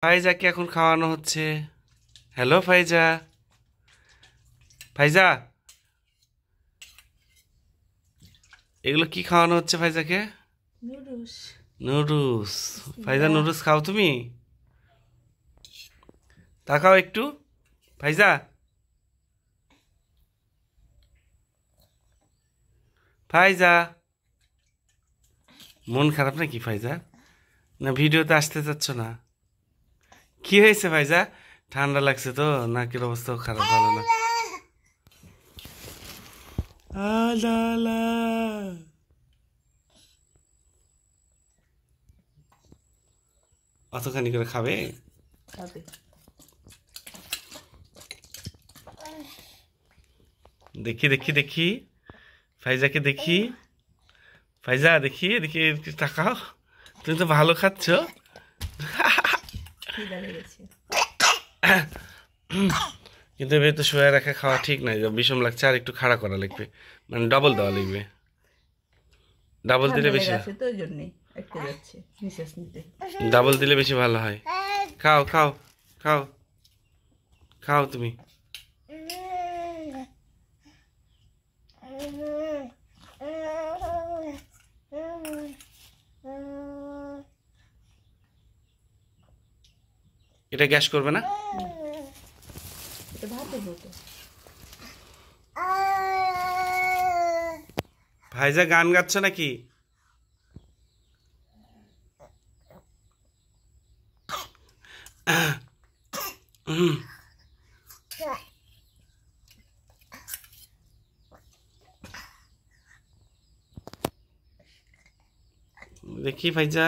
ফাইজাকে এখন খাওয়ানো হচ্ছে। হ্যালো ফাইজা। ফাইজা, এগুলো কি খাওয়ানো হচ্ছে ফাইজাকে? নুডলস। নুডলস। ফাইজা, বাহ। নুডলস খাও তুমি? তাকাও একটু। ফাইজা, ফাইজা, মন খারাপ নাকি ফাইজা? না ভিডিওতে আসতে চাচ্ছ না? কি হয়েছে ফাইজা? ঠান্ডা লাগছে তো, নাকের অবস্থাও খারাপ, ভালো না। আলালা। অতখানি করে খাবে? খাবে। দেখি দেখি দেখি, ফাইজাকে দেখি। ফাইজা দেখি, দেখি একটু তাকাও। তুমি তো ভালো খাচ্ছ। খিদা লেগেছে। কিন্তু এভাবে তো শুয়ে রাখা খাওয়া ঠিক নাই, বিষম লাগছে, আর একটু খাড়া করা লাগবে, মানে ডবল দেওয়া লাগবে। ডাবল দিলে ঠান্ডা বেশি, লেগে আছে তো ওই জন্যই আটকে যাচ্ছে নিঃশ্বাস নিতে। ডাবল দিলে বেশি ভালো হয়। খাও খাও খাও, খাও তুমি। এটা গ্যাস করবে না? এটা ভাতে হতো। ভাইজা গান গাচ্ছ নাকি? দেখি ভাইজা।